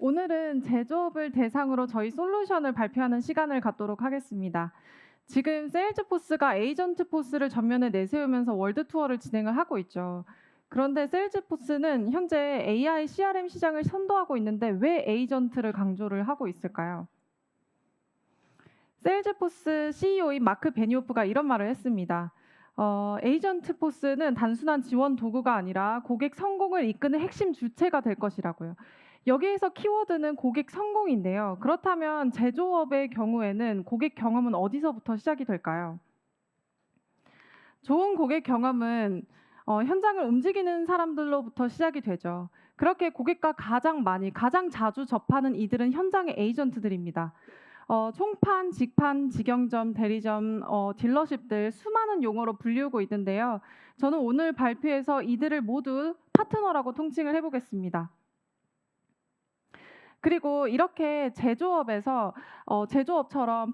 오늘은 제조업을 대상으로 저희 솔루션을 발표하는 시간을 갖도록 하겠습니다. 지금 세일즈포스가 에이전트포스를 전면에 내세우면서 월드 투어를 진행을 하고 있죠. 그런데 세일즈포스는 현재 AI CRM 시장을 선도하고 있는데 왜 에이전트를 강조를 하고 있을까요? 세일즈포스 CEO인 마크 베니오프가 이런 말을 했습니다. 에이전트 포스는 단순한 지원 도구가 아니라 고객 성공을 이끄는 핵심 주체가 될 것이라고요. 여기에서 키워드는 고객 성공인데요. 그렇다면 제조업의 경우에는 고객 경험은 어디서부터 시작이 될까요? 좋은 고객 경험은 현장을 움직이는 사람들로부터 시작이 되죠. 그렇게 고객과 가장 자주 접하는 이들은 현장의 에이전트들입니다. 총판, 직판, 직영점, 대리점, 딜러십들 수많은 용어로 불리우고 있는데요. 저는 오늘 발표에서 이들을 모두 파트너라고 통칭을 해보겠습니다. 그리고 이렇게 제조업처럼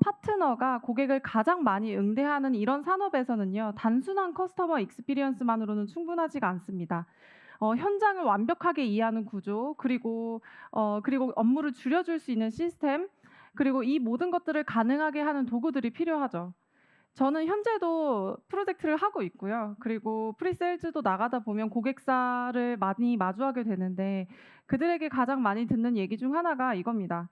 파트너가 고객을 가장 많이 응대하는 이런 산업에서는요, 단순한 커스터머 익스피리언스만으로는 충분하지가 않습니다. 현장을 완벽하게 이해하는 구조, 그리고 업무를 줄여줄 수 있는 시스템, 그리고 이 모든 것들을 가능하게 하는 도구들이 필요하죠. 저는 현재도 프로젝트를 하고 있고요. 그리고 프리세일즈도 나가다 보면 고객사를 많이 마주하게 되는데 그들에게 가장 많이 듣는 얘기 중 하나가 이겁니다.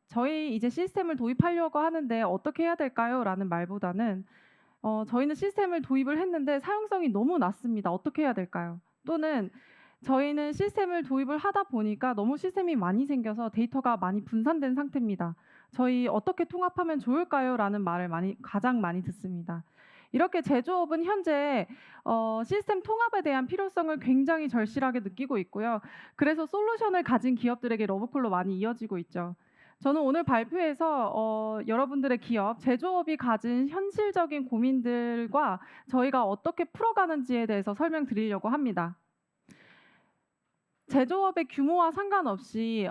저희 이제 시스템을 도입하려고 하는데 어떻게 해야 될까요? 라는 말보다는 저희는 시스템을 도입을 했는데 사용성이 너무 낮습니다. 어떻게 해야 될까요? 또는 저희는 시스템을 도입을 하다 보니까 너무 시스템이 많이 생겨서 데이터가 많이 분산된 상태입니다. 저희 어떻게 통합하면 좋을까요? 라는 말을 가장 많이 듣습니다. 이렇게 제조업은 현재 시스템 통합에 대한 필요성을 굉장히 절실하게 느끼고 있고요. 그래서 솔루션을 가진 기업들에게 러브콜로 많이 이어지고 있죠. 저는 오늘 발표에서 여러분들의 기업, 제조업이 가진 현실적인 고민들과 저희가 어떻게 풀어가는지에 대해서 설명드리려고 합니다. 제조업의 규모와 상관없이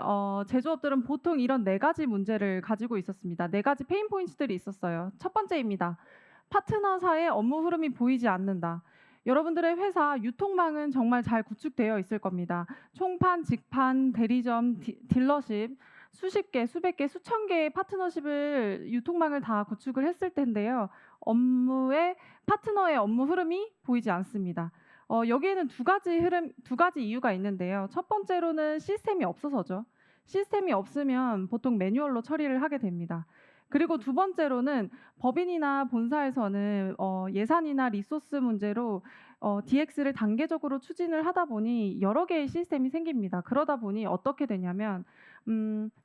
제조업들은 보통 이런 4가지 문제를 가지고 있었습니다. 4가지 페인 포인트들이 있었어요. 첫 번째입니다. 파트너사의 업무 흐름이 보이지 않는다. 여러분들의 회사 유통망은 정말 잘 구축되어 있을 겁니다. 총판, 직판, 대리점, 딜러십 수십 개, 수백 개, 수천 개의 파트너십을 유통망을 다 구축을 했을 텐데요. 파트너의 업무 흐름이 보이지 않습니다. 여기에는 두 가지 이유가 있는데요. 첫 번째로는 시스템이 없어서죠. 시스템이 없으면 보통 매뉴얼로 처리를 하게 됩니다. 그리고 두 번째로는 법인이나 본사에서는 예산이나 리소스 문제로 DX를 단계적으로 추진을 하다 보니 여러 개의 시스템이 생깁니다. 그러다 보니 어떻게 되냐면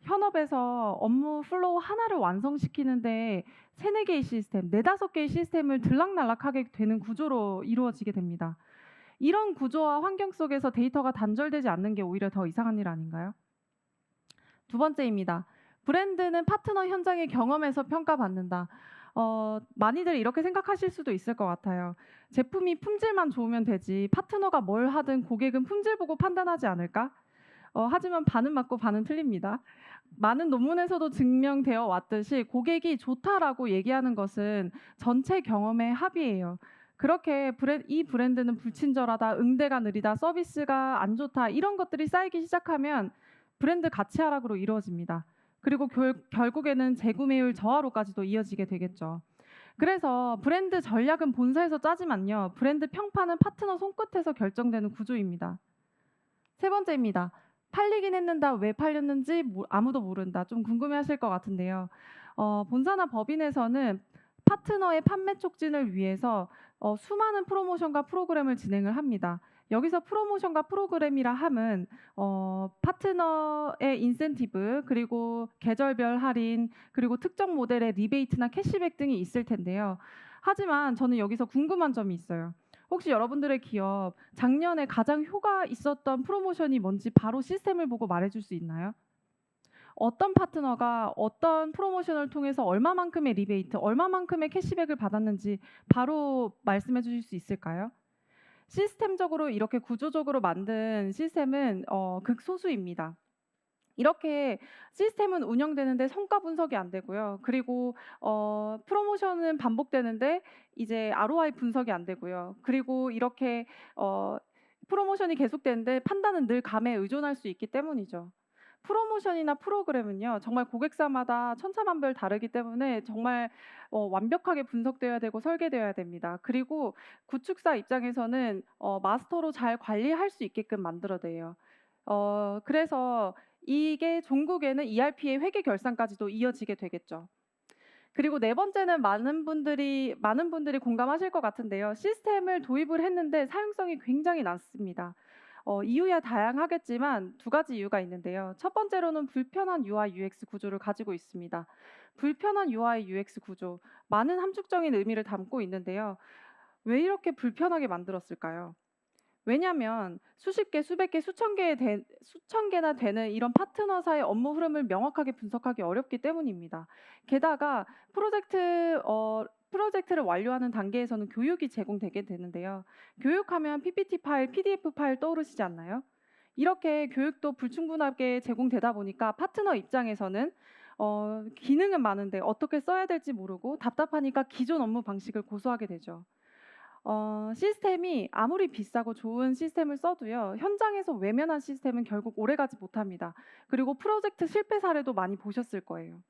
현업에서 업무 플로우 하나를 완성시키는데 3-4개의 시스템, 4-5개의 시스템을 들락날락하게 되는 구조로 이루어지게 됩니다. 이런 구조와 환경 속에서 데이터가 단절되지 않는 게 오히려 더 이상한 일 아닌가요? 두 번째입니다. 브랜드는 파트너 현장의 경험에서 평가받는다. 많이들 이렇게 생각하실 수도 있을 것 같아요. 제품이 품질만 좋으면 되지 파트너가 뭘 하든 고객은 품질 보고 판단하지 않을까? 하지만 반은 맞고 반은 틀립니다. 많은 논문에서도 증명되어 왔듯이 고객이 좋다라고 얘기하는 것은 전체 경험의 합의예요. 그렇게 이 브랜드는 불친절하다, 응대가 느리다, 서비스가 안 좋다 이런 것들이 쌓이기 시작하면 브랜드 가치 하락으로 이루어집니다. 그리고 결국에는 재구매율 저하로까지도 이어지게 되겠죠. 그래서 브랜드 전략은 본사에서 짜지만요. 브랜드 평판은 파트너 손끝에서 결정되는 구조입니다. 세 번째입니다. 팔리긴 했는데 왜 팔렸는지 아무도 모른다. 좀 궁금해하실 것 같은데요. 본사나 법인에서는 파트너의 판매 촉진을 위해서 수많은 프로모션과 프로그램을 진행을 합니다. 여기서 프로모션과 프로그램이라 함은 파트너의 인센티브, 그리고 계절별 할인, 그리고 특정 모델의 리베이트나 캐시백 등이 있을 텐데요. 하지만 저는 여기서 궁금한 점이 있어요. 혹시 여러분들의 기업 작년에 가장 효과 있었던 프로모션이 뭔지 바로 시스템을 보고 말해줄 수 있나요? 어떤 파트너가 어떤 프로모션을 통해서 얼마만큼의 리베이트, 얼마만큼의 캐시백을 받았는지 바로 말씀해 주실 수 있을까요? 시스템적으로 이렇게 구조적으로 만든 시스템은 극소수입니다. 이렇게 시스템은 운영되는데 성과 분석이 안 되고요. 그리고 프로모션은 반복되는데 이제 ROI 분석이 안 되고요. 그리고 이렇게 프로모션이 계속되는데 판단은 늘 감에 의존할 수 있기 때문이죠. 프로모션이나 프로그램은요, 정말 고객사마다 천차만별 다르기 때문에 정말 완벽하게 분석되어야 되고 설계되어야 됩니다. 그리고 구축사 입장에서는 마스터로 잘 관리할 수 있게끔 만들어내요. 그래서 이게 종국에는 ERP의 회계 결산까지도 이어지게 되겠죠. 그리고 네 번째는 많은 분들이 공감하실 것 같은데요. 시스템을 도입을 했는데 사용성이 굉장히 낮습니다. 이유야 다양하겠지만 두 가지 이유가 있는데요. 첫 번째로는 불편한 UI UX 구조를 가지고 있습니다. 불편한 UI UX 구조, 많은 함축적인 의미를 담고 있는데요. 왜 이렇게 불편하게 만들었을까요? 왜냐하면 수십 개, 수백 개, 수천 개나 되는 이런 파트너사의 업무 흐름을 명확하게 분석하기 어렵기 때문입니다. 게다가 프로젝트를 완료하는 단계에서는 교육이 제공되게 되는데요. 교육하면 PPT 파일, PDF 파일 떠오르시지 않나요? 이렇게 교육도 불충분하게 제공되다 보니까 파트너 입장에서는 기능은 많은데 어떻게 써야 될지 모르고 답답하니까 기존 업무 방식을 고수하게 되죠. 시스템이 아무리 비싸고 좋은 시스템을 써도요, 현장에서 외면한 시스템은 결국 오래가지 못합니다. 그리고 프로젝트 실패 사례도 많이 보셨을 거예요.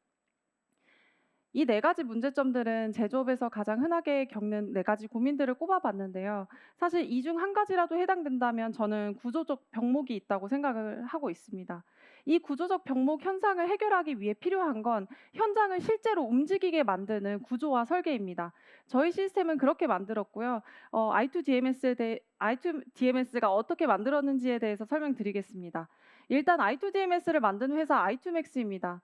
이 네 가지 문제점들은 제조업에서 가장 흔하게 겪는 네 가지 고민들을 꼽아봤는데요. 사실 이 중 한 가지라도 해당된다면 저는 구조적 병목이 있다고 생각을 하고 있습니다. 이 구조적 병목 현상을 해결하기 위해 필요한 건 현장을 실제로 움직이게 만드는 구조와 설계입니다. 저희 시스템은 그렇게 만들었고요. I2DMS가 어떻게 만들었는지에 대해서 설명드리겠습니다. 일단 I2DMS를 만든 회사 i2max입니다.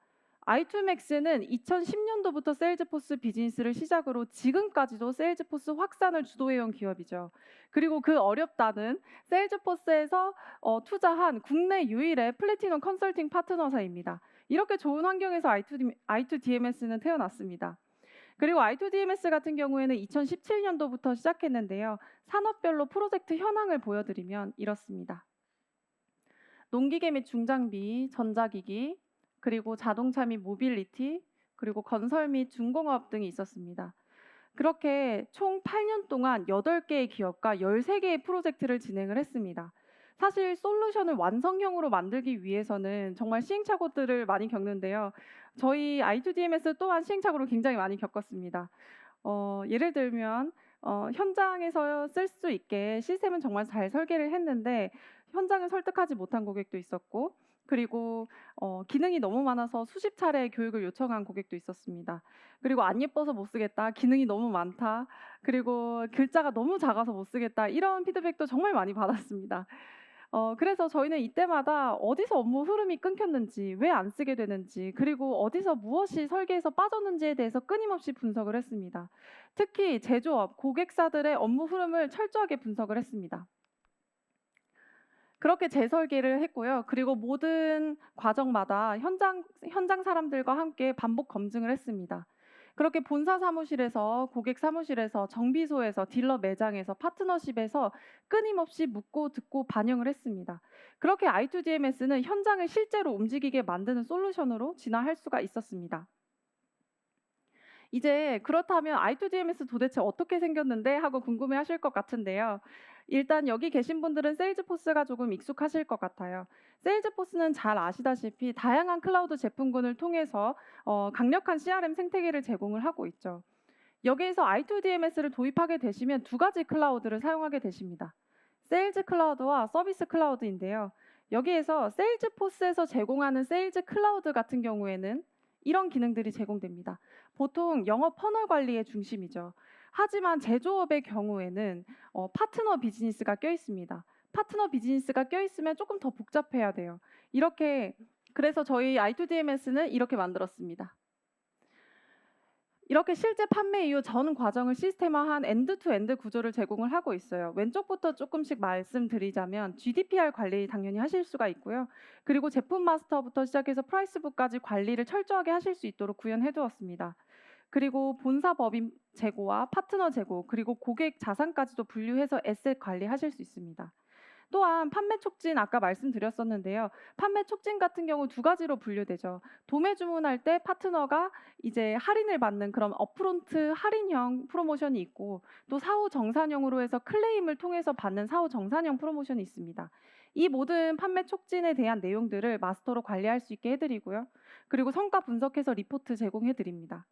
i2max는 2010년도부터 세일즈포스 비즈니스를 시작으로 지금까지도 세일즈포스 확산을 주도해온 기업이죠. 그리고 그 어렵다는 세일즈포스에서 투자한 국내 유일의 플래티넘 컨설팅 파트너사입니다. 이렇게 좋은 환경에서 i2DMS는 태어났습니다. 그리고 i2DMS 같은 경우에는 2017년도부터 시작했는데요. 산업별로 프로젝트 현황을 보여드리면 이렇습니다. 농기계 및 중장비, 전자기기, 그리고 자동차 및 모빌리티, 그리고 건설 및 중공업 등이 있었습니다. 그렇게 총 8년 동안 8개의 기업과 13개의 프로젝트를 진행을 했습니다. 사실 솔루션을 완성형으로 만들기 위해서는 정말 시행착오들을 많이 겪는데요. 저희 i2DMS 또한 시행착오를 굉장히 많이 겪었습니다. 예를 들면 현장에서 쓸 수 있게 시스템은 정말 잘 설계를 했는데 현장을 설득하지 못한 고객도 있었고, 그리고 기능이 너무 많아서 수십 차례 교육을 요청한 고객도 있었습니다. 그리고 안 예뻐서 못 쓰겠다, 기능이 너무 많다, 그리고 글자가 너무 작아서 못 쓰겠다, 이런 피드백도 정말 많이 받았습니다. 그래서 저희는 이때마다 어디서 업무 흐름이 끊겼는지, 왜 안 쓰게 되는지, 그리고 어디서 무엇이 설계에서 빠졌는지에 대해서 끊임없이 분석을 했습니다. 특히 제조업, 고객사들의 업무 흐름을 철저하게 분석을 했습니다. 그렇게 재설계를 했고요. 그리고 모든 과정마다 현장 사람들과 함께 반복 검증을 했습니다. 그렇게 본사 사무실에서, 고객 사무실에서, 정비소에서, 딜러 매장에서, 파트너십에서 끊임없이 묻고 듣고 반영을 했습니다. 그렇게 i2DMS는 현장을 실제로 움직이게 만드는 솔루션으로 진화할 수가 있었습니다. 이제 그렇다면 i2DMS 도대체 어떻게 생겼는데 하고 궁금해하실 것 같은데요. 일단 여기 계신 분들은 세일즈포스가 조금 익숙하실 것 같아요. 세일즈포스는 잘 아시다시피 다양한 클라우드 제품군을 통해서 강력한 CRM 생태계를 제공을 하고 있죠. 여기에서 i2DMS를 도입하게 되시면 두 가지 클라우드를 사용하게 되십니다. 세일즈 클라우드와 서비스 클라우드인데요. 여기에서 세일즈포스에서 제공하는 세일즈 클라우드 같은 경우에는 이런 기능들이 제공됩니다. 보통 영업 퍼널 관리의 중심이죠. 하지만 제조업의 경우에는 파트너 비즈니스가 껴 있습니다. 파트너 비즈니스가 껴 있으면 조금 더 복잡해야 돼요. 그래서 저희 i2DMS는 이렇게 만들었습니다. 이렇게 실제 판매 이후 전 과정을 시스템화한 엔드-투-엔드 구조를 제공을 하고 있어요. 왼쪽부터 조금씩 말씀드리자면 GDPR 관리 당연히 하실 수가 있고요. 그리고 제품 마스터부터 시작해서 프라이스북까지 관리를 철저하게 하실 수 있도록 구현해 두었습니다. 그리고 본사 법인 재고와 파트너 재고, 그리고 고객 자산까지도 분류해서 에셋 관리하실 수 있습니다. 또한 판매 촉진 아까 말씀드렸었는데요. 판매 촉진 같은 경우 두 가지로 분류되죠. 도매 주문할 때 파트너가 이제 할인을 받는 그런 업프론트 할인형 프로모션이 있고 또 사후 정산형으로 해서 클레임을 통해서 받는 사후 정산형 프로모션이 있습니다. 이 모든 판매 촉진에 대한 내용들을 마스터로 관리할 수 있게 해드리고요. 그리고 성과 분석해서 리포트 제공해드립니다.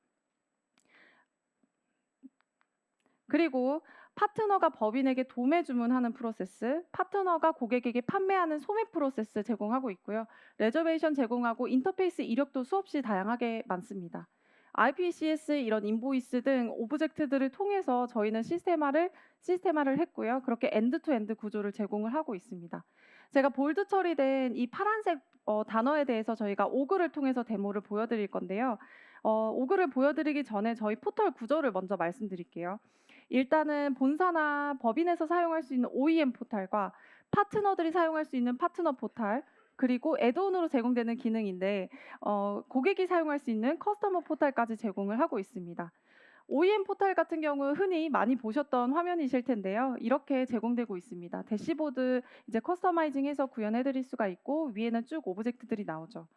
그리고 파트너가 법인에게 도매 주문하는 프로세스, 파트너가 고객에게 판매하는 소매 프로세스 제공하고 있고요. 레저베이션 제공하고 인터페이스 이력도 수없이 다양하게 많습니다. IPCS 이런 인보이스 등 오브젝트들을 통해서 저희는 시스템화를 했고요. 그렇게 엔드투엔드 구조를 제공을 하고 있습니다. 제가 볼드 처리된 이 파란색 단어에 대해서 저희가 오그를 통해서 데모를 보여드릴 건데요. 오그를 보여드리기 전에 저희 포털 구조를 먼저 말씀드릴게요. 일단은 본사나 법인에서 사용할 수 있는 OEM 포탈과 파트너들이 사용할 수 있는 파트너 포탈, 그리고 애드온으로 제공되는 기능인데 고객이 사용할 수 있는 커스터머 포탈까지 제공을 하고 있습니다. OEM 포탈 같은 경우 흔히 많이 보셨던 화면이실 텐데요. 이렇게 제공되고 있습니다. 대시보드 이제 커스터마이징해서 구현해 드릴 수가 있고 위에는 쭉 오브젝트들이 나오죠.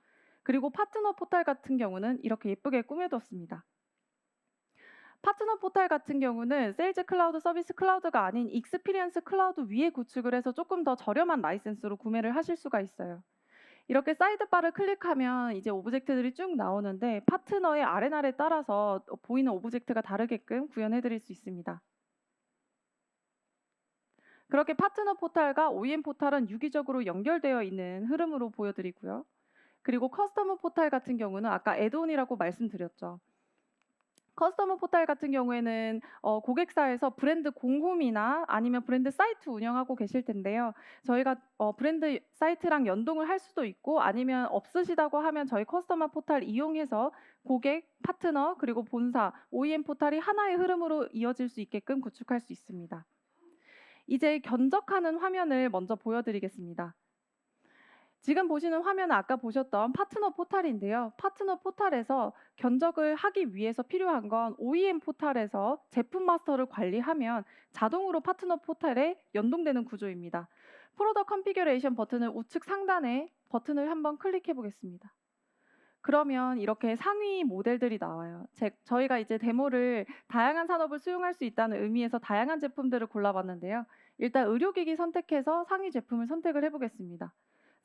그리고 파트너 포탈 같은 경우는 이렇게 예쁘게 꾸며뒀습니다. 파트너 포탈 같은 경우는 세일즈 클라우드 서비스 클라우드가 아닌 익스피리언스 클라우드 위에 구축을 해서 조금 더 저렴한 라이센스로 구매를 하실 수가 있어요. 이렇게 사이드바를 클릭하면 이제 오브젝트들이 쭉 나오는데 파트너의 아레나에 따라서 보이는 오브젝트가 다르게끔 구현해 드릴 수 있습니다. 그렇게 파트너 포탈과 OEM 포탈은 유기적으로 연결되어 있는 흐름으로 보여드리고요. 그리고 커스터머 포탈 같은 경우는 아까 애드온이라고 말씀드렸죠. 커스터머 포탈 같은 경우에는 고객사에서 브랜드 공홈이나 아니면 브랜드 사이트 운영하고 계실 텐데요. 저희가 브랜드 사이트랑 연동을 할 수도 있고 아니면 없으시다고 하면 저희 커스터머 포탈 이용해서 고객, 파트너, 그리고 본사, OEM 포탈이 하나의 흐름으로 이어질 수 있게끔 구축할 수 있습니다. 이제 견적하는 화면을 먼저 보여드리겠습니다. 지금 보시는 화면은 아까 보셨던 파트너 포탈인데요. 파트너 포탈에서 견적을 하기 위해서 필요한 건 OEM 포탈에서 제품 마스터를 관리하면 자동으로 파트너 포탈에 연동되는 구조입니다. 프로덕트 컨피규레이션 버튼을 우측 상단에 버튼을 한번 클릭해 보겠습니다. 그러면 이렇게 상위 모델들이 나와요. 저희가 이제 데모를 다양한 산업을 수용할 수 있다는 의미에서 다양한 제품들을 골라봤는데요. 일단 의료기기 선택해서 상위 제품을 선택을 해보겠습니다.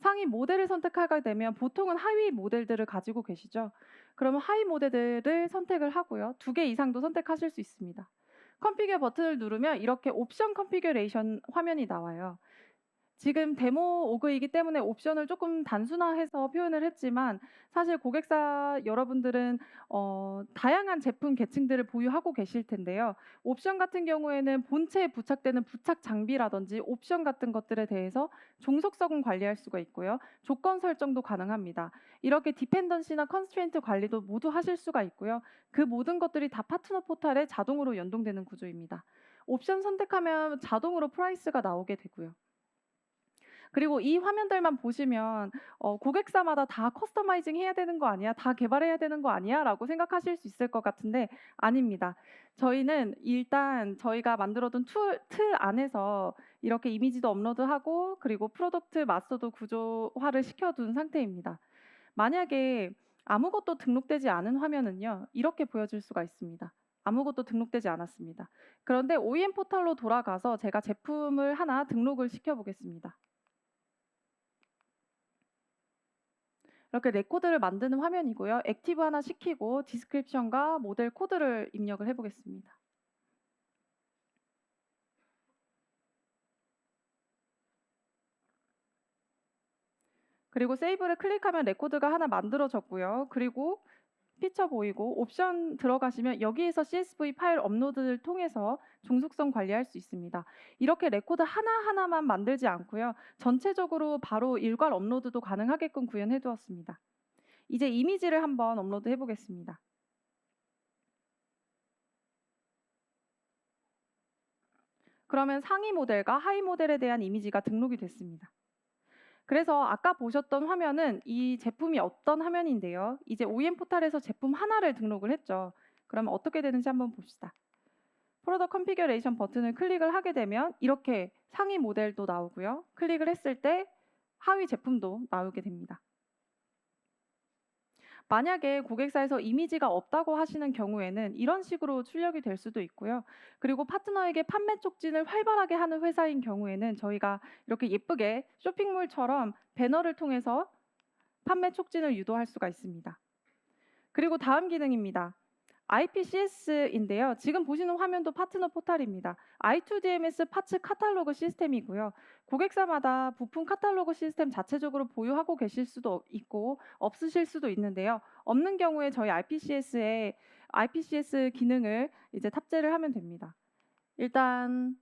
상위 모델을 선택하게 되면 보통은 하위 모델들을 가지고 계시죠. 그러면 하위 모델들을 선택을 하고요. 2개 이상도 선택하실 수 있습니다. 컨피규어 버튼을 누르면 이렇게 옵션 컨피규레이션 화면이 나와요. 지금 데모 오그이기 때문에 옵션을 조금 단순화해서 표현을 했지만 사실 고객사 여러분들은 다양한 제품 계층들을 보유하고 계실 텐데요. 옵션 같은 경우에는 본체에 부착되는 부착 장비라든지 옵션 같은 것들에 대해서 종속성은 관리할 수가 있고요. 조건 설정도 가능합니다. 이렇게 디펜던시나 컨스트레인트 관리도 모두 하실 수가 있고요. 그 모든 것들이 다 파트너 포탈에 자동으로 연동되는 구조입니다. 옵션 선택하면 자동으로 프라이스가 나오게 되고요. 그리고 이 화면들만 보시면 고객사마다 다 커스터마이징 해야 되는 거 아니야? 다 개발해야 되는 거 아니야? 라고 생각하실 수 있을 것 같은데 아닙니다. 저희는 일단 저희가 만들어둔 틀 안에서 이렇게 이미지도 업로드하고 그리고 프로덕트 마스터도 구조화를 시켜둔 상태입니다. 만약에 아무것도 등록되지 않은 화면은요. 이렇게 보여질 수가 있습니다. 아무것도 등록되지 않았습니다. 그런데 OEM 포털로 돌아가서 제가 제품을 하나 등록을 시켜보겠습니다. 이렇게 레코드를 만드는 화면이고요. 액티브 하나 시키고 디스크립션과 모델 코드를 입력을 해보겠습니다. 그리고 세이브를 클릭하면 레코드가 하나 만들어졌고요. 그리고 피처 보이고 옵션 들어가시면 여기에서 CSV 파일 업로드를 통해서 종속성 관리할 수 있습니다. 이렇게 레코드 하나하나만 만들지 않고요. 전체적으로 바로 일괄 업로드도 가능하게끔 구현해 두었습니다. 이제 이미지를 한번 업로드 해보겠습니다. 그러면 상위 모델과 하위 모델에 대한 이미지가 등록이 됐습니다. 그래서 아까 보셨던 화면은 이 제품이 어떤 화면인데요. 이제 OEM 포탈에서 제품 하나를 등록을 했죠. 그러면 어떻게 되는지 한번 봅시다. 프로덕트 컨피규레이션 버튼을 클릭을 하게 되면 이렇게 상위 모델도 나오고요. 클릭을 했을 때 하위 제품도 나오게 됩니다. 만약에 고객사에서 이미지가 없다고 하시는 경우에는 이런 식으로 출력이 될 수도 있고요. 그리고 파트너에게 판매 촉진을 활발하게 하는 회사인 경우에는 저희가 이렇게 예쁘게 쇼핑몰처럼 배너를 통해서 판매 촉진을 유도할 수가 있습니다. 그리고 다음 기능입니다. IPCS인데요. 지금 보시는 화면도 파트너 포탈입니다. I2DMS 파츠 카탈로그 시스템이고요. 고객사마다 부품 카탈로그 시스템 자체적으로 보유하고 계실 수도 있고 없으실 수도 있는데요. 없는 경우에 저희 IPCS 기능을 이제 탑재를 하면 됩니다. 일단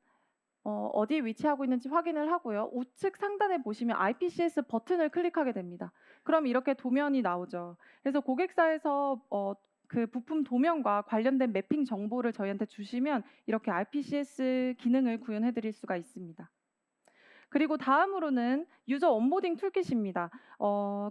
어디에 위치하고 있는지 확인을 하고요. 우측 상단에 보시면 IPCS 버튼을 클릭하게 됩니다. 그럼 이렇게 도면이 나오죠. 그래서 고객사에서 그 부품 도면과 관련된 매핑 정보를 저희한테 주시면 이렇게 IPCS 기능을 구현해 드릴 수가 있습니다. 그리고 다음으로는 유저 온보딩 툴킷입니다.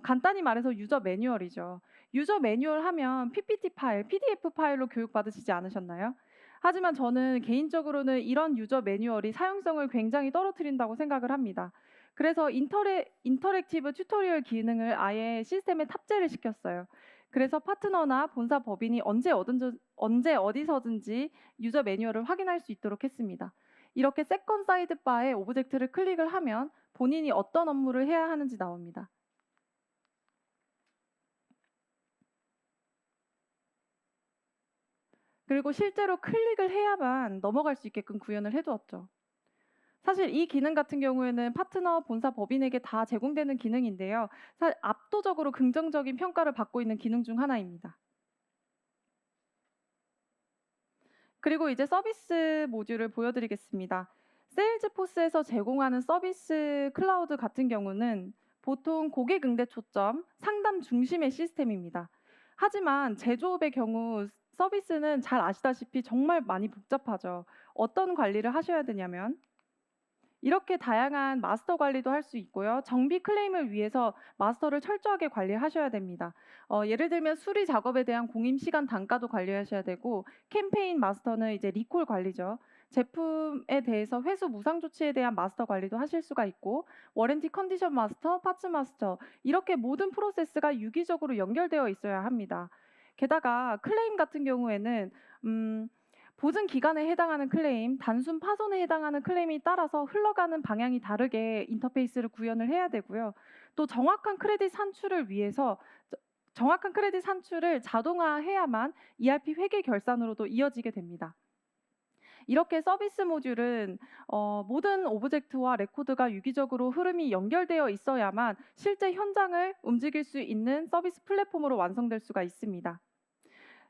간단히 말해서 유저 매뉴얼이죠. 유저 매뉴얼 하면 PPT 파일, PDF 파일로 교육받으시지 않으셨나요? 하지만 저는 개인적으로는 이런 유저 매뉴얼이 사용성을 굉장히 떨어뜨린다고 생각을 합니다. 그래서 인터랙티브 튜토리얼 기능을 아예 시스템에 탑재를 시켰어요. 그래서 파트너나 본사 법인이 언제 어디서든지 유저 매뉴얼을 확인할 수 있도록 했습니다. 이렇게 세컨 사이드바에 오브젝트를 클릭을 하면 본인이 어떤 업무를 해야 하는지 나옵니다. 그리고 실제로 클릭을 해야만 넘어갈 수 있게끔 구현을 해두었죠. 사실 이 기능 같은 경우에는 파트너, 본사, 법인에게 다 제공되는 기능인데요. 압도적으로 긍정적인 평가를 받고 있는 기능 중 하나입니다. 그리고 이제 서비스 모듈을 보여드리겠습니다. 세일즈포스에서 제공하는 서비스 클라우드 같은 경우는 보통 고객 응대 초점, 상담 중심의 시스템입니다. 하지만 제조업의 경우 서비스는 잘 아시다시피 정말 많이 복잡하죠. 어떤 관리를 하셔야 되냐면 이렇게 다양한 마스터 관리도 할 수 있고요. 정비 클레임을 위해서 마스터를 철저하게 관리하셔야 됩니다. 예를 들면 수리 작업에 대한 공임 시간 단가도 관리하셔야 되고 캠페인 마스터는 이제 리콜 관리죠. 제품에 대해서 회수 무상 조치에 대한 마스터 관리도 하실 수가 있고 워런티 컨디션 마스터, 파츠 마스터 이렇게 모든 프로세스가 유기적으로 연결되어 있어야 합니다. 게다가 클레임 같은 경우에는 보증 기간에 해당하는 클레임, 단순 파손에 해당하는 클레임이 따라서 흘러가는 방향이 다르게 인터페이스를 구현을 해야 되고요. 또 정확한 크레딧 산출을 위해서 정확한 크레딧 산출을 자동화해야만 ERP 회계 결산으로도 이어지게 됩니다. 이렇게 서비스 모듈은 모든 오브젝트와 레코드가 유기적으로 흐름이 연결되어 있어야만 실제 현장을 움직일 수 있는 서비스 플랫폼으로 완성될 수가 있습니다.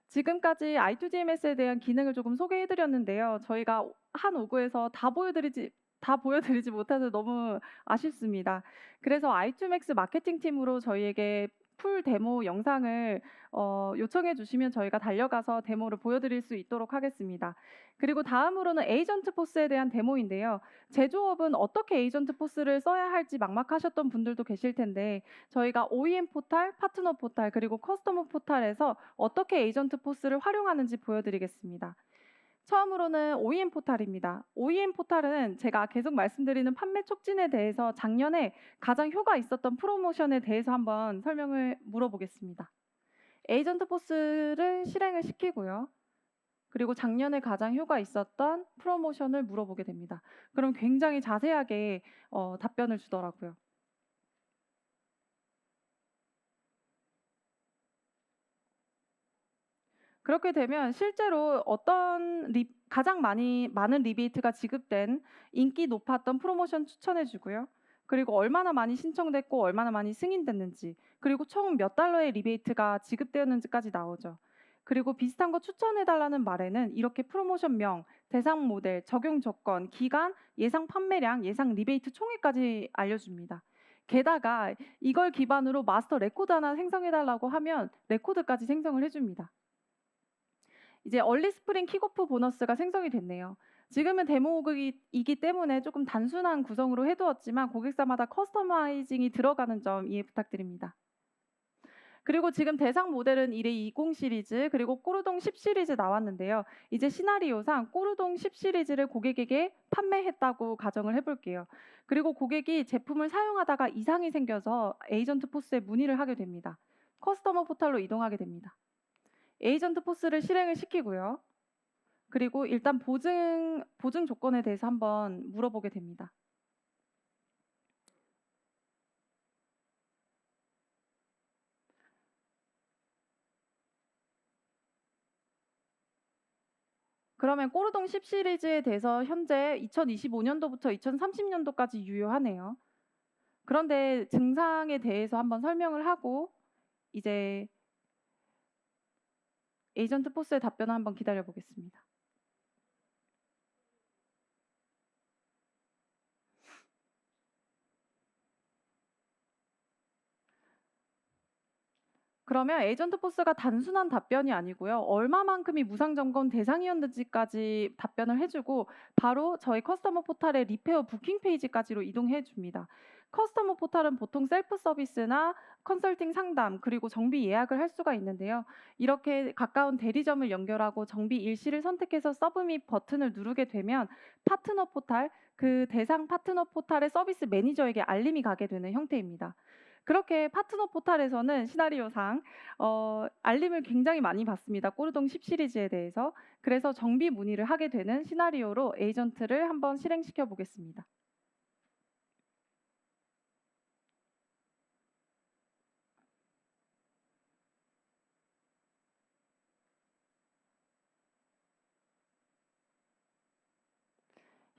지금까지 I2DMS에 대한 기능을 조금 소개해드렸는데요. 저희가 한 오구에서 다 보여드리지 못해서 너무 아쉽습니다. 그래서 i2max 마케팅 팀으로 저희에게 풀 데모 영상을 요청해 주시면 저희가 달려가서 데모를 보여드릴 수 있도록 하겠습니다. 그리고 다음으로는 에이전트 포스에 대한 데모인데요. 제조업은 어떻게 에이전트 포스를 써야 할지 막막하셨던 분들도 계실 텐데 저희가 OEM 포탈, 파트너 포탈, 그리고 커스터머 포탈에서 어떻게 에이전트 포스를 활용하는지 보여드리겠습니다. 처음으로는 OEM 포탈입니다. OEM 포탈은 제가 계속 말씀드리는 판매 촉진에 대해서 작년에 가장 효과 있었던 프로모션에 대해서 한번 설명을 물어보겠습니다. 에이전트 포스를 실행을 시키고요. 그리고 작년에 가장 효과 있었던 프로모션을 물어보게 됩니다. 그럼 굉장히 자세하게 답변을 주더라고요. 그렇게 되면 실제로 어떤 가장 많은 리베이트가 지급된 인기 높았던 프로모션 추천해 주고요. 그리고 얼마나 많이 신청됐고 얼마나 많이 승인됐는지 그리고 총 몇 달러의 리베이트가 지급되었는지까지 나오죠. 그리고 비슷한 거 추천해 달라는 말에는 이렇게 프로모션명, 대상 모델, 적용 조건, 기간, 예상 판매량, 예상 리베이트 총액까지 알려줍니다. 게다가 이걸 기반으로 마스터 레코드 하나 생성해 달라고 하면 레코드까지 생성을 해줍니다. 이제 얼리 스프링 킥오프 보너스가 생성이 됐네요. 지금은 데모이기 때문에 조금 단순한 구성으로 해두었지만 고객사마다 커스터마이징이 들어가는 점 이해 부탁드립니다. 그리고 지금 대상 모델은 일회 20 시리즈 그리고 꼬르동 10 시리즈 나왔는데요. 이제 시나리오상 꼬르동 10 시리즈를 고객에게 판매했다고 가정을 해볼게요. 그리고 고객이 제품을 사용하다가 이상이 생겨서 에이전트 포스에 문의를 하게 됩니다. 커스터머 포털로 이동하게 됩니다. 에이전트 포스를 실행을 시키고요. 그리고 일단 보증 조건에 대해서 한번 물어보게 됩니다. 그러면 꼬르동 10 시리즈에 대해서 현재 2025년도부터 2030년도까지 유효하네요. 그런데 증상에 대해서 한번 설명을 하고 이제 에이전트 포스의 답변을 한번 기다려 보겠습니다. 그러면 에이전트 포스가 단순한 답변이 아니고요. 얼마만큼이 무상 점검 대상이었는지까지 답변을 해주고 바로 저희 커스터머 포털의 리페어 부킹 페이지까지로 이동해 줍니다. 커스터머 포털은 보통 셀프 서비스나 컨설팅 상담 그리고 정비 예약을 할 수가 있는데요. 이렇게 가까운 대리점을 연결하고 정비 일시를 선택해서 서브밋 버튼을 누르게 되면 파트너 포털, 그 대상 파트너 포털의 서비스 매니저에게 알림이 가게 되는 형태입니다. 그렇게 파트너 포털에서는 시나리오상 알림을 굉장히 많이 받습니다. 꼬르동 10 시리즈에 대해서. 그래서 정비 문의를 하게 되는 시나리오로 에이전트를 한번 실행시켜 보겠습니다.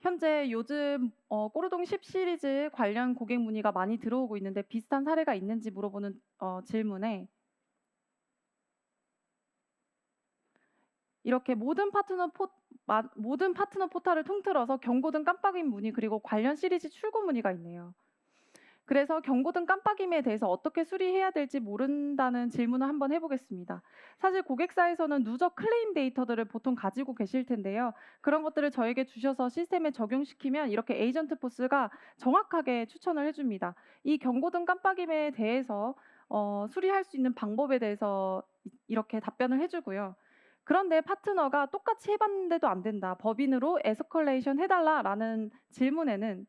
현재 요즘 꼬르동 10 시리즈 관련 고객 문의가 많이 들어오고 있는데 비슷한 사례가 있는지 물어보는 질문에 이렇게 모든 파트너 포털을 통틀어서 경고등 깜빡임 문의 그리고 관련 시리즈 출고 문의가 있네요. 그래서 경고등 깜빡임에 대해서 어떻게 수리해야 될지 모른다는 질문을 한번 해보겠습니다. 사실 고객사에서는 누적 클레임 데이터들을 보통 가지고 계실 텐데요. 그런 것들을 저에게 주셔서 시스템에 적용시키면 이렇게 에이전트 포스가 정확하게 추천을 해줍니다. 이 경고등 깜빡임에 대해서 수리할 수 있는 방법에 대해서 이렇게 답변을 해주고요. 그런데 파트너가 똑같이 해봤는데도 안 된다. 법인으로 에스컬레이션 해달라라는 질문에는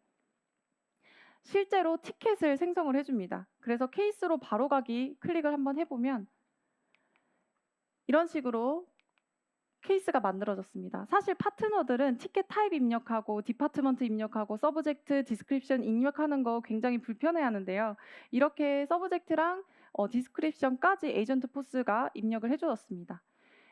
실제로 티켓을 생성을 해줍니다. 그래서 케이스로 바로 가기 클릭을 한번 해보면 이런 식으로 케이스가 만들어졌습니다. 사실 파트너들은 티켓 타입 입력하고 디파트먼트 입력하고 서브젝트, 디스크립션 입력하는 거 굉장히 불편해하는데요. 이렇게 서브젝트랑 디스크립션까지 에이전트 포스가 입력을 해주었습니다.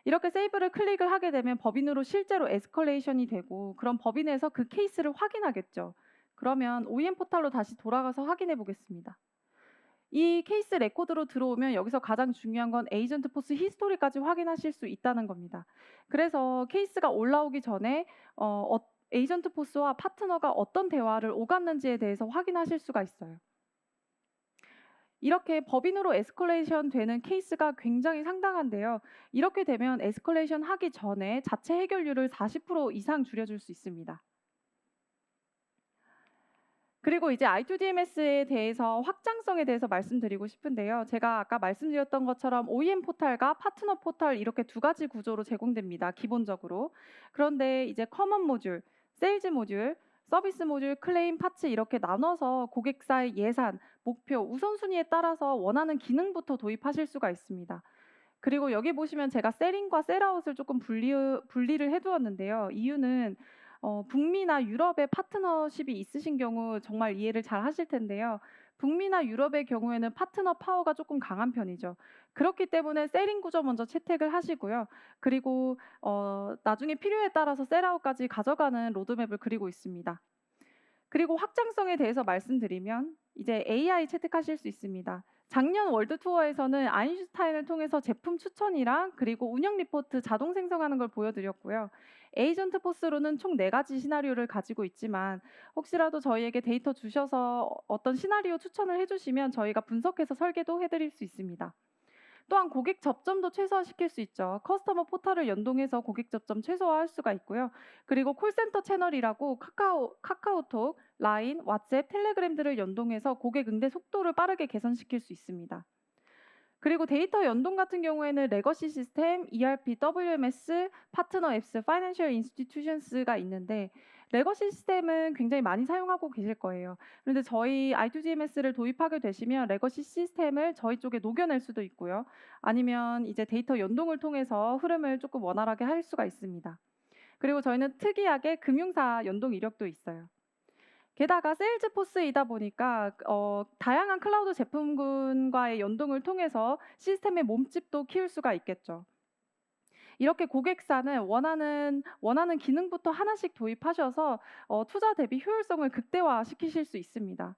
이렇게 세이브를 클릭을 하게 되면 법인으로 실제로 에스컬레이션이 되고 그럼 법인에서 그 케이스를 확인하겠죠. 그러면 OEM 포털로 다시 돌아가서 확인해 보겠습니다. 이 케이스 레코드로 들어오면 여기서 가장 중요한 건 에이전트 포스 히스토리까지 확인하실 수 있다는 겁니다. 그래서 케이스가 올라오기 전에 에이전트 포스와 파트너가 어떤 대화를 오갔는지에 대해서 확인하실 수가 있어요. 이렇게 법인으로 에스컬레이션 되는 케이스가 굉장히 상당한데요. 이렇게 되면 에스컬레이션 하기 전에 자체 해결률을 40% 이상 줄여줄 수 있습니다. 그리고 이제 i2DMS에 대해서 확장성에 대해서 말씀드리고 싶은데요. 제가 아까 말씀드렸던 것처럼 OEM 포털과 파트너 포털 이렇게 두 가지 구조로 제공됩니다. 기본적으로. 그런데 이제 커먼 모듈, 세일즈 모듈, 서비스 모듈, 클레임, 파츠 이렇게 나눠서 고객사의 예산, 목표, 우선순위에 따라서 원하는 기능부터 도입하실 수가 있습니다. 그리고 여기 보시면 제가 셀인과 셀아웃을 조금 분리를 해두었는데요. 이유는 북미나 유럽의 파트너십이 있으신 경우 정말 이해를 잘 하실 텐데요. 북미나 유럽의 경우에는 파트너 파워가 조금 강한 편이죠. 그렇기 때문에 셀인 구조 먼저 채택을 하시고요. 그리고 나중에 필요에 따라서 셀아웃까지 가져가는 로드맵을 그리고 있습니다. 그리고 확장성에 대해서 말씀드리면 이제 AI 채택하실 수 있습니다. 작년 월드 투어에서는 아인슈타인을 통해서 제품 추천이랑 그리고 운영 리포트 자동 생성하는 걸 보여드렸고요. 에이전트 포스로는 총 4가지 시나리오를 가지고 있지만 혹시라도 저희에게 데이터 주셔서 어떤 시나리오 추천을 해주시면 저희가 분석해서 설계도 해드릴 수 있습니다. 또한 고객 접점도 최소화시킬 수 있죠. 커스터머 포털을 연동해서 고객 접점 최소화할 수가 있고요. 그리고 콜센터 채널이라고 카카오톡, 라인, 왓츠앱, 텔레그램들을 연동해서 고객 응대 속도를 빠르게 개선시킬 수 있습니다. 그리고 데이터 연동 같은 경우에는 레거시 시스템, ERP, WMS, 파트너 앱스, 파이낸셜 인스티튜션스가 있는데 레거시 시스템은 굉장히 많이 사용하고 계실 거예요. 그런데 저희 I2GMS를 도입하게 되시면 레거시 시스템을 저희 쪽에 녹여낼 수도 있고요. 아니면 이제 데이터 연동을 통해서 흐름을 조금 원활하게 할 수가 있습니다. 그리고 저희는 특이하게 금융사 연동 이력도 있어요. 게다가 세일즈포스이다 보니까 다양한 클라우드 제품군과의 연동을 통해서 시스템의 몸집도 키울 수가 있겠죠. 이렇게 고객사는 원하는 기능부터 하나씩 도입하셔서 투자 대비 효율성을 극대화시키실 수 있습니다.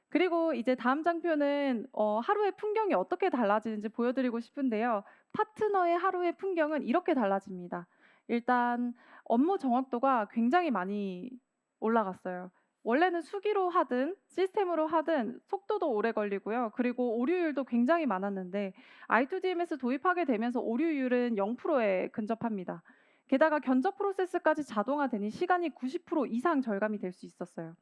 그리고 이제 다음 장표는 하루의 풍경이 어떻게 달라지는지 보여드리고 싶은데요. 파트너의 하루의 풍경은 이렇게 달라집니다. 일단 업무 정확도가 굉장히 많이 올라갔어요. 원래는 수기로 하든 시스템으로 하든 속도도 오래 걸리고요. 그리고 오류율도 굉장히 많았는데 I2DMS 도입하게 되면서 오류율은 0%에 근접합니다. 게다가 견적 프로세스까지 자동화되니 시간이 90% 이상 절감이 될 수 있었어요.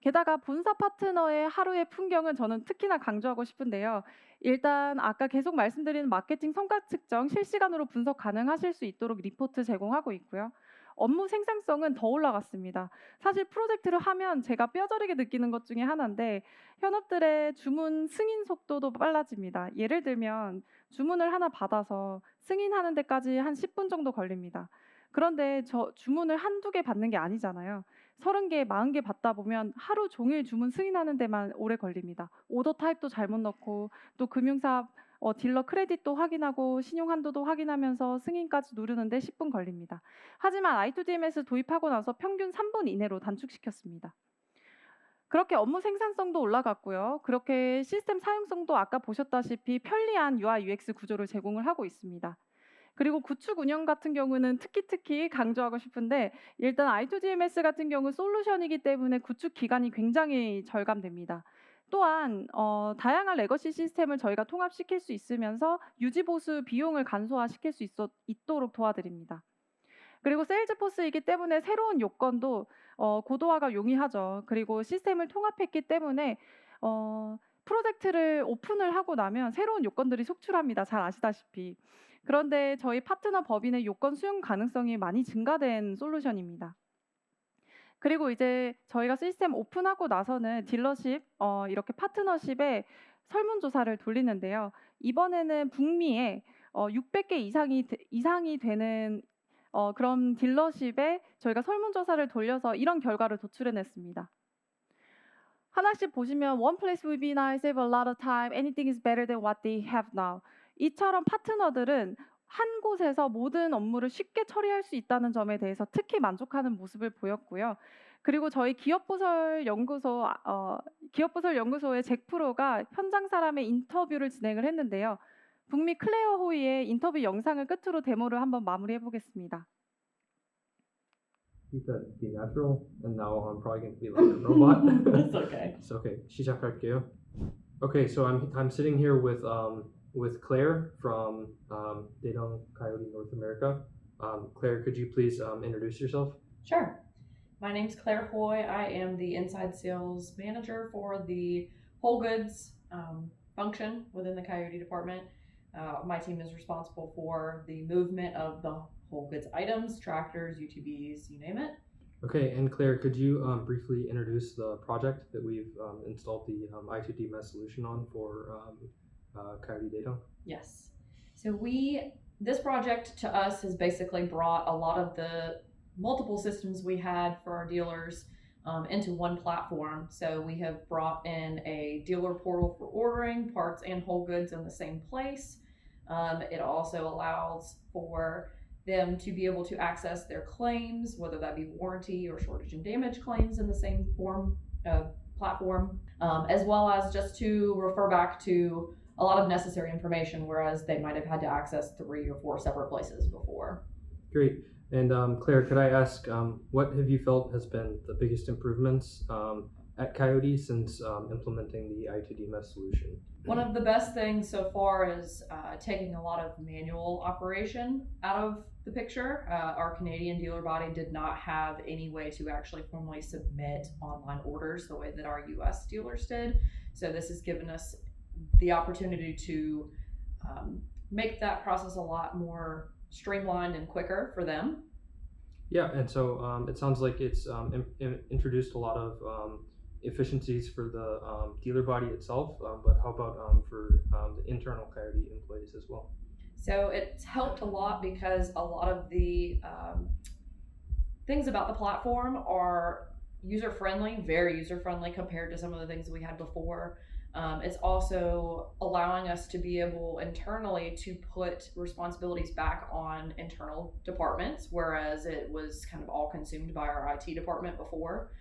게다가 본사 파트너의 하루의 풍경은 저는 특히나 강조하고 싶은데요. 일단 아까 계속 말씀드리는 마케팅 성과 측정 실시간으로 분석 가능하실 수 있도록 리포트 제공하고 있고요. 업무 생산성은 더 올라갔습니다. 사실 프로젝트를 하면 제가 뼈저리게 느끼는 것 중에 하나인데 현업들의 주문 승인 속도도 빨라집니다. 예를 들면 주문을 하나 받아서 승인하는 데까지 한 10분 정도 걸립니다. 그런데 저 주문을 한두 개 받는 게 아니잖아요. 30개, 40개 받다 보면 하루 종일 주문 승인하는 데만 오래 걸립니다. 오더 타입도 잘못 넣고 또 금융사 딜러 크레딧도 확인하고 신용 한도도 확인하면서 승인까지 누르는데 10분 걸립니다. 하지만 I2DMS 도입하고 나서 평균 3분 이내로 단축시켰습니다. 그렇게 업무 생산성도 올라갔고요. 그렇게 시스템 사용성도 아까 보셨다시피 편리한 UI UX 구조를 제공을 하고 있습니다. 그리고 구축 운영 같은 경우는 특히 강조하고 싶은데 일단 I2DMS 같은 경우 솔루션이기 때문에 구축 기간이 굉장히 절감됩니다. 또한 다양한 레거시 시스템을 저희가 통합시킬 수 있으면서 유지 보수 비용을 간소화시킬 수 있도록 도와드립니다. 그리고 세일즈포스이기 때문에 새로운 요건도 고도화가 용이하죠. 그리고 시스템을 통합했기 때문에 프로젝트를 오픈을 하고 나면 새로운 요건들이 속출합니다. 잘 아시다시피. 그런데 저희 파트너 법인의 요건 수용 가능성이 많이 증가된 솔루션입니다. 그리고 이제 저희가 시스템 오픈하고 나서는 딜러십, 이렇게 파트너십에 설문조사를 돌리는데요. 이번에는 북미에 600개 이상이 되는 그런 딜러십에 저희가 설문조사를 돌려서 이런 결과를 도출해냈습니다. 하나씩 보시면 One place will be nice, save a lot of time, anything is better than what they have now. 이처럼 파트너들은 한 곳에서 모든 업무를 쉽게 처리할 수 있다는 점에 대해서 특히 만족하는 모습을 보였고요. 그리고 저희 기업부설 연구소의 잭 프로가 현장 사람의 인터뷰를 진행을 했는데요. 북미 클레어 호이의 인터뷰 영상을 끝으로 데모를 한번 마무리해 보겠습니다. He said be natural, and now I'm probably going to be like a robot. That's okay. It's okay. 시작할게요. Okay, so I'm sitting here with Claire from Datong Coyote North America. Claire, could you please introduce yourself? Sure. My name's Claire Hoy. I am the inside sales manager for the whole goods function within the Coyote department. My team is responsible for the movement of the whole goods items, tractors, UTVs, you name it. Okay, and Claire, could you briefly introduce the project that we've installed the I2DMS solution on for Coyote Datong? Yes. So this project to us has basically brought a lot of the multiple systems we had for our dealers into one platform. So we have brought in a dealer portal for ordering parts and whole goods in the same place. It also allows for them to be able to access their claims, whether that be warranty or shortage and damage claims in the same platform, as well as just to refer back to a lot of necessary information, whereas they might have had to access 3 or 4 separate places before. Great. And Claire, could I ask, what have you felt has been the biggest improvements at Coyote since implementing the I2DMS solution? One of the best things so far is taking a lot of manual operation out of the picture. Our Canadian dealer body did not have any way to actually formally submit online orders the way that our US dealers did. So this has given us the opportunity to make that process a lot more streamlined and quicker for them. Yeah, and so it sounds like it's introduced a lot of efficiencies for the dealer body itself, but how about for the internal Coyote employees as well? So it's helped a lot because a lot of the things about the platform are user friendly, very user friendly compared to some of the things we had before. It's also allowing us to be able internally to put responsibilities back on internal departments, whereas it was kind of all consumed by our IT department before.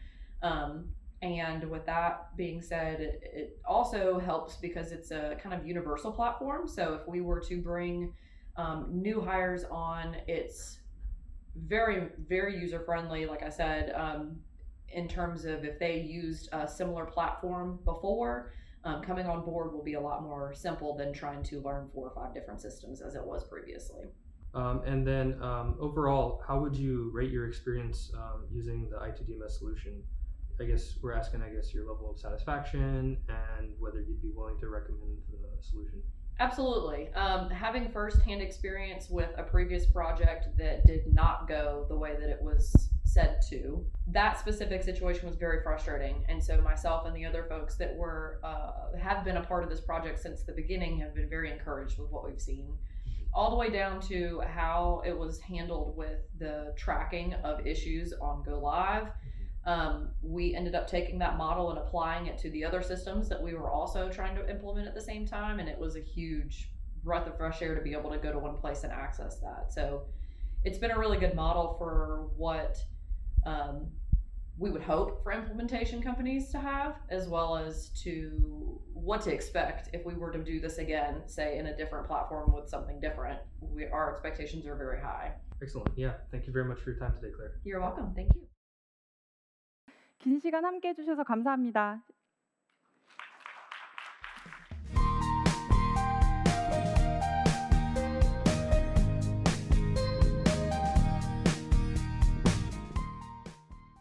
And with that being said, it also helps because it's a kind of universal platform. So if we were to bring new hires on, it's very, very user friendly, like I said, in terms of if they used a similar platform before, coming on board will be a lot more simple than trying to learn 4 or 5 different systems as it was previously. And then overall, how would you rate your experience using the ITDMS solution? I guess we're asking, your level of satisfaction and whether you'd be willing to recommend the solution. Absolutely. Having firsthand experience with a previous project that did not go the way that it was said to, that specific situation was very frustrating. And so myself and the other folks that were have been a part of this project since the beginning have been very encouraged with what we've seen, all the way down to how it was handled with the tracking of issues on Go Live. We ended up taking that model and applying it to the other systems that we were also trying to implement at the same time, and it was a huge breath of fresh air to be able to go to one place and access that. So it's been a really good model for what we would hope for implementation companies to have, as well as to what to expect if we were to do this again, say in a different platform with something different. Our expectations are very high. Excellent. Yeah, thank you very much for your time today, Claire. You're welcome. Thank you. 긴 시간 함께 해주셔서 감사합니다.